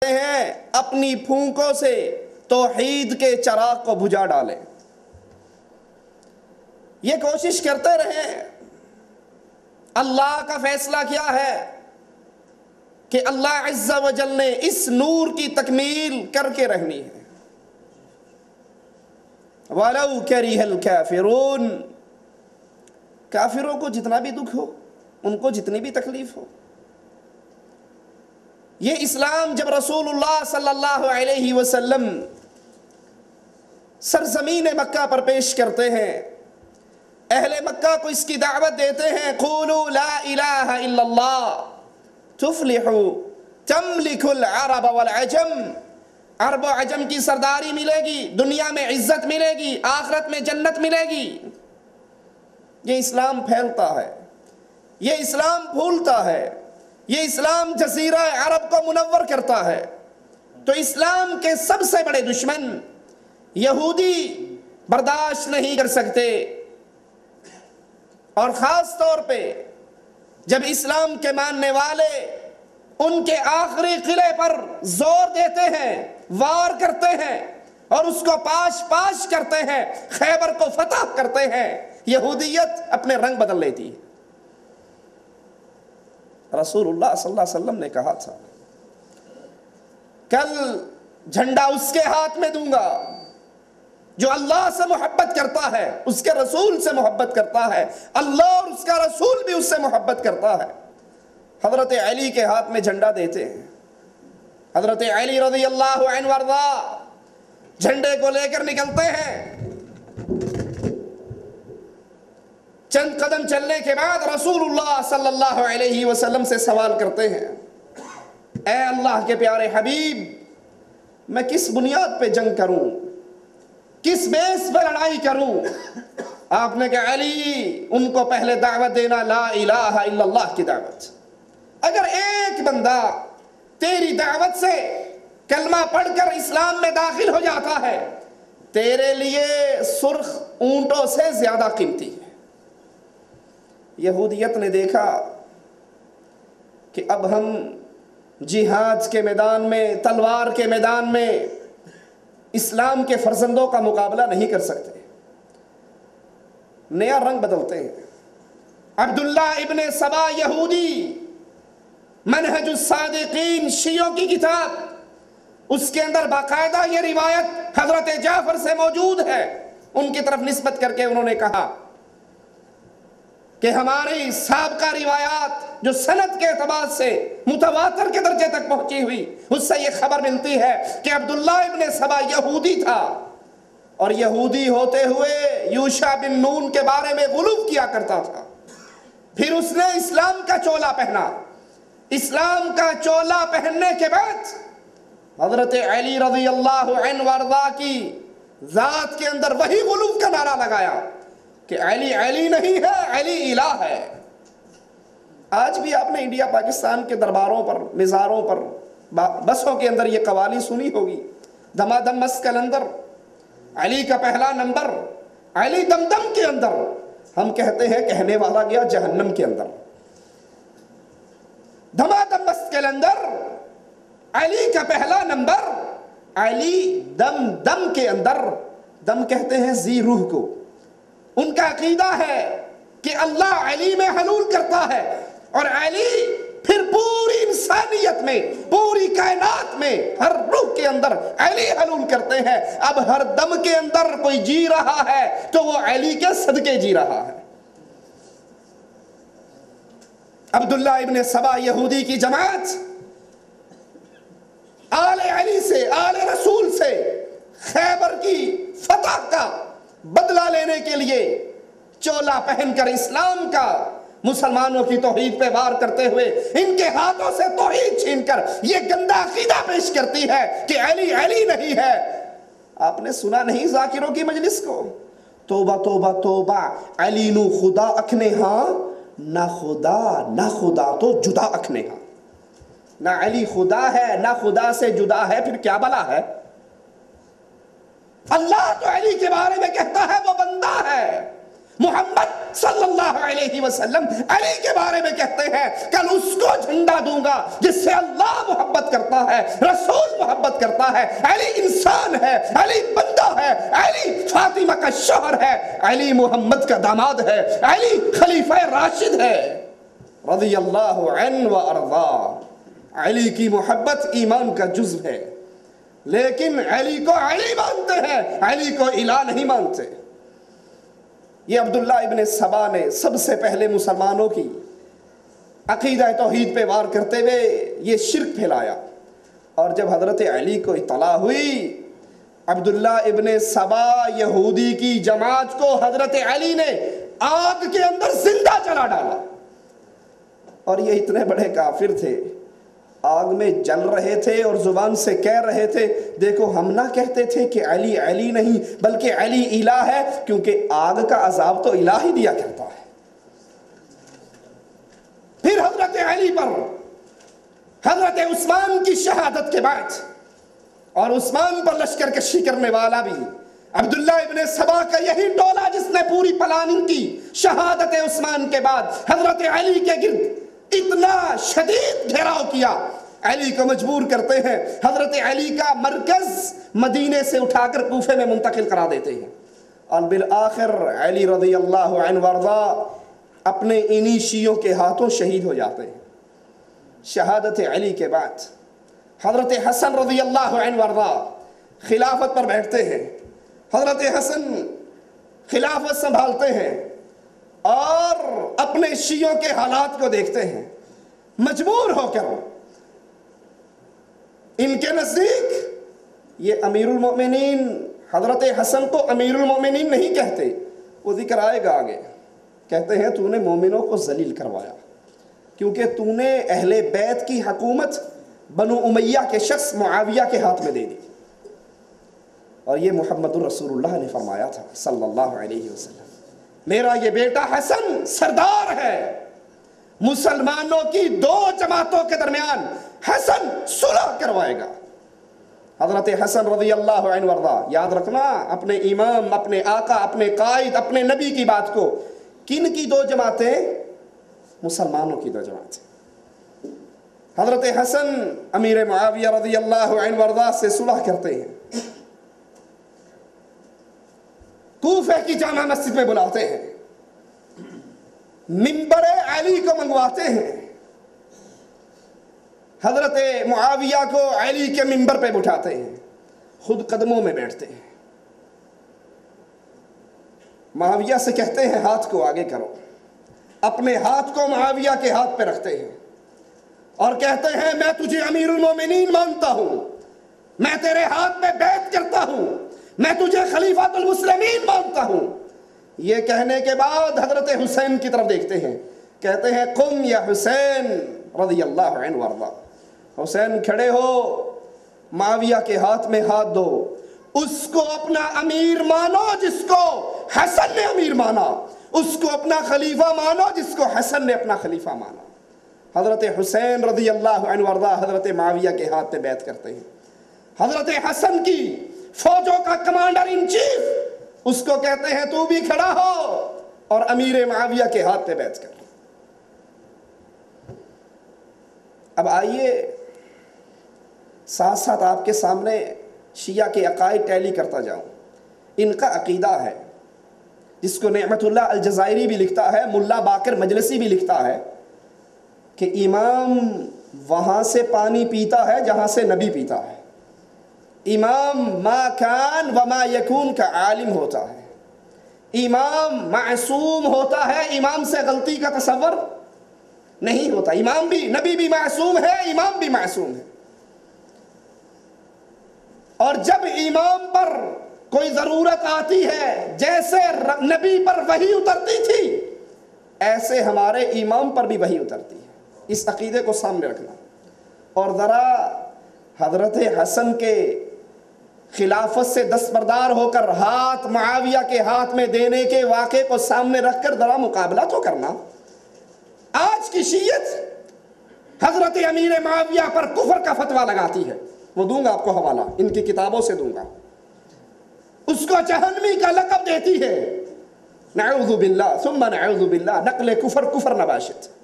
ہیں اپنی پھونکوں سے توحید کے چراغ کو بجھا ڈالیں. یہ کوشش کرتے رہیں. اللہ کا فیصلہ کیا ہے کہ اللہ عز و جل نے اس نور کی تکمیل کر کے رہنی ہے. وَلَوْ كَرِهَ الْكَافِرُونَ. کافروں کو جتنا بھی دکھ ہو، ان کو جتنی بھی تکلیف ہو، یہ اسلام جب رسول اللہ صلی اللہ علیہ وسلم سرزمین مکہ پر پیش کرتے ہیں، اہل مکہ کو اس کی دعوت دیتے ہیں، قولوا لا الہ الا اللہ تفلحوا تملکوا العرب والعجم. عرب و عجم کی سرداری ملے گی، دنیا میں عزت ملے گی، آخرت میں جنت ملے گی. یہ اسلام پھیلتا ہے، یہ اسلام پھولتا ہے، یہ اسلام جزیرہ عرب کو منور کرتا ہے. تو اسلام کے سب سے بڑے دشمن یہودی برداشت نہیں کر سکتے، اور خاص طور پہ جب اسلام کے ماننے والے ان کے آخری قلعے پر زور دیتے ہیں، وار کرتے ہیں اور اس کو پاش پاش کرتے ہیں، خیبر کو فتح کرتے ہیں، یہودیت اپنے رنگ بدل لیتی ہے. رسول اللہ صلی اللہ علیہ وسلم نے کہا تھا، کل جھنڈا اس کے ہاتھ میں دوں گا جو اللہ سے محبت کرتا ہے، اس کے رسول سے محبت کرتا ہے، اللہ اور اس کا رسول بھی اس سے محبت کرتا ہے. حضرت علی کے ہاتھ میں جھنڈا دیتے ہیں. حضرت علی رضی اللہ عنہ وارضا جھنڈے کو لے کر نکلتے ہیں. چند قدم چلنے کے بعد رسول اللہ صلی اللہ علیہ وسلم سے سوال کرتے ہیں، اے اللہ کے پیارے حبیب، میں کس بنیاد پہ جنگ کروں، کس بیس پہ لڑائی کروں؟ آپ نے کہا علی، ان کو پہلے دعوت دینا لا الہ الا اللہ کی دعوت. اگر ایک بندہ تیری دعوت سے کلمہ پڑھ کر اسلام میں داخل ہو جاتا ہے، تیرے لیے سرخ اونٹوں سے زیادہ قیمتی ہے. یہودیت نے دیکھا کہ اب ہم جہاد کے میدان میں، تلوار کے میدان میں اسلام کے فرزندوں کا مقابلہ نہیں کر سکتے. نیا رنگ بدلتے ہیں. عبداللہ ابن سبا یہودی، منہج الصادقین شیعوں کی کتاب، اس کے اندر باقاعدہ یہ روایت حضرت جعفر سے موجود ہے. ان کی طرف نسبت کر کے انہوں نے کہا کہ ہماری سابقہ روایات جو سند کے اعتبار سے متواتر کے درجے تک پہنچی ہوئی، اس سے یہ خبر ملتی ہے کہ عبداللہ ابن سبا یہودی تھا، اور یہودی ہوتے ہوئے یوشع بن نون کے بارے میں غلو کیا کرتا تھا. پھر اس نے اسلام کا چولا پہنا. اسلام کا چولا پہننے کے بعد حضرت علی رضی اللہ عنہ وارضا کی ذات کے اندر وہی غلو کا نعرہ لگایا کہ علی علی نہیں ہے، علی الہ ہے. آج بھی آپ نے انڈیا پاکستان کے درباروں پر، مزاروں پر، بسوں کے اندر یہ قوالی سنی ہوگی، دما دم مس کلندر، علی کا پہلا نمبر، علی دم دم کے اندر. ہم کہتے ہیں کہنے والا گیا جہنم کے اندر. دما دم مس کلندر، علی کا پہلا نمبر، علی دم دم کے اندر. دم کہتے ہیں ذی روح کو. ان کا عقیدہ ہے کہ اللہ علی میں حلول کرتا ہے، اور علی پھر پوری انسانیت میں، پوری کائنات میں ہر روح کے اندر علی حلول کرتے ہیں. اب ہر دم کے اندر کوئی جی رہا ہے تو وہ علی کے صدقے جی رہا ہے. عبداللہ ابن سبا یہودی کی جماعت آل علی سے، آل رسول سے خیبر کی فتح کا بدلہ لینے کے لیے چولا پہن کر اسلام کا مسلمانوں کی توحید پہ وار کرتے ہوئے ان کے ہاتھوں سے توحید چھین کر یہ گندا عقیدہ پیش کرتی ہے کہ علی علی نہیں ہے. آپ نے سنا نہیں ذاکروں کی مجلس کو؟ توبہ توبہ توبہ، علی نو خدا اکھنے ہاں، نہ خدا تو جدا اکھنے ہاں. نہ علی خدا ہے، نہ خدا سے جدا ہے، پھر کیا بلا ہے؟ اللہ تو علی کے بارے میں کہتا ہے وہ بندہ ہے، محمد صلی اللہ علیہ وسلم علی کے بارے میں کہتے ہیں کل اس کو جھنڈا دوں گا جس سے اللہ محبت کرتا ہے، رسول محبت کرتا ہے، علی انسان ہے، علی بندہ ہے، علی فاطمہ کا شوہر ہے، علی محمد کا داماد ہے، علی خلیفہ راشد ہے رضی اللہ عنہ و ارضا۔ علی کی محبت ایمان کا جزو ہے، لیکن علی کو علی مانتے ہیں، علی کو الہ نہیں مانتے۔ یہ عبداللہ ابن سبا نے سب سے پہلے مسلمانوں کی عقیدہ توحید پہ وار کرتے ہوئے یہ شرک پھیلایا، اور جب حضرت علی کو اطلاع ہوئی، عبداللہ ابن سبا یہودی کی جماعت کو حضرت علی نے آگ کے اندر زندہ جلا ڈالا، اور یہ اتنے بڑے کافر تھے، آگ میں جل رہے تھے اور زبان سے کہہ رہے تھے دیکھو ہم نہ کہتے تھے کہ علی علی نہیں بلکہ علی الہ ہے، کیونکہ آگ کا عذاب تو الہ ہی دیا کرتا ہے۔ پھر حضرت علی پر حضرت عثمان کی شہادت کے بعد، اور عثمان پر لشکر کشی کرنے والا بھی عبداللہ ابن سبا کا یہی ٹولہ جس نے پوری پلاننگ کی، شہادت عثمان کے بعد حضرت علی کے گرد اتنا شدید گھیراؤ کیا، علی کو مجبور کرتے ہیں، حضرت علی کا مرکز مدینے سے اٹھا کر کوفے میں منتقل کرا دیتے ہیں، اور بالآخر علی رضی اللہ عنہ وارضا اپنے انہی شیعوں کے ہاتھوں شہید ہو جاتے ہیں۔ شہادت علی کے بعد حضرت حسن رضی اللہ عنہ وارضا خلافت پر بیٹھتے ہیں، حضرت حسن خلافت سنبھالتے ہیں اور اپنے شیعوں کے حالات کو دیکھتے ہیں، مجبور ہو کر ان کے نزدیک یہ امیر المؤمنین حضرت حسن کو امیر المؤمنین نہیں کہتے، وہ ذکر آئے گا آگے، کہتے ہیں تو نے مومنوں کو ذلیل کروایا کیونکہ تو نے اہل بیت کی حکومت بنو امیہ کے شخص معاویہ کے ہاتھ میں دے دی، اور یہ محمد الرسول اللہ نے فرمایا تھا صلی اللہ علیہ وسلم، میرا یہ بیٹا حسن سردار ہے، مسلمانوں کی دو جماعتوں کے درمیان حسن صلح کروائے گا۔ حضرت حسن رضی اللہ عنہ وارضا، یاد رکھنا اپنے امام، اپنے آقا، اپنے قائد، اپنے نبی کی بات کو، کن کی دو جماعتیں؟ مسلمانوں کی دو جماعتیں۔ حضرت حسن امیر معاویہ رضی اللہ عنہ وارضا سے صلح کرتے ہیں، کوفہ کی جامع مسجد میں بلاتے ہیں، منبر علی کو منگواتے ہیں، حضرت معاویہ کو علی کے منبر پہ بٹھاتے ہیں، خود قدموں میں بیٹھتے ہیں، معاویہ سے کہتے ہیں ہاتھ کو آگے کرو، اپنے ہاتھ کو معاویہ کے ہاتھ پہ رکھتے ہیں اور کہتے ہیں میں تجھے امیر المومنین مانتا ہوں، میں تیرے ہاتھ میں بیعت کرتا ہوں، میں تجھے خلیفۃ المسلمین مانتا ہوں۔ یہ کہنے کے بعد حضرت حسین کی طرف دیکھتے ہیں، کہتے ہیں قم یا حسین رضی اللہ عنہ وارضا، حسین کھڑے ہو، معاویہ کے ہاتھ میں ہاتھ دو، اس کو اپنا امیر مانو جس کو حسن نے امیر مانا، اس کو اپنا خلیفہ مانو جس کو حسن نے اپنا خلیفہ مانا۔ حضرت حسین رضی اللہ عنہ وارضا حضرت معاویہ کے ہاتھ پہ بیعت کرتے ہیں، حضرت حسن کی فوجوں کا کمانڈر ان چیف اس کو کہتے ہیں تو بھی کھڑا ہو اور امیر معاویہ کے ہاتھ پہ بیعت کر۔ اب آئیے ساتھ ساتھ آپ کے سامنے شیعہ کے عقائد ٹیلی کرتا جاؤں۔ ان کا عقیدہ ہے جس کو نعمت اللہ الجزائری بھی لکھتا ہے، ملا باقر مجلسی بھی لکھتا ہے کہ امام وہاں سے پانی پیتا ہے جہاں سے نبی پیتا ہے، امام ما کان وما یکون کا عالم ہوتا ہے، امام معصوم ہوتا ہے، امام سے غلطی کا تصور نہیں ہوتا، امام بھی، نبی بھی معصوم ہے، امام بھی معصوم ہے، اور جب امام پر کوئی ضرورت آتی ہے جیسے نبی پر وحی اترتی تھی ایسے ہمارے امام پر بھی وحی اترتی ہے۔ اس عقیدے کو سامنے رکھنا، اور ذرا حضرت حسن کے خلافت سے دستبردار ہو کر ہاتھ معاویہ کے ہاتھ میں دینے کے واقعے کو سامنے رکھ کر ذرا مقابلہ تو کرنا۔ آج کی شیعت حضرت امیر معاویہ پر کفر کا فتویٰ لگاتی ہے، وہ دوں گا آپ کو حوالہ، ان کی کتابوں سے دوں گا، اس کو جہنمی کا لقب دیتی ہے، نعوذ باللہ ثم نعوذ باللہ، نقل کفر کفر نباشت.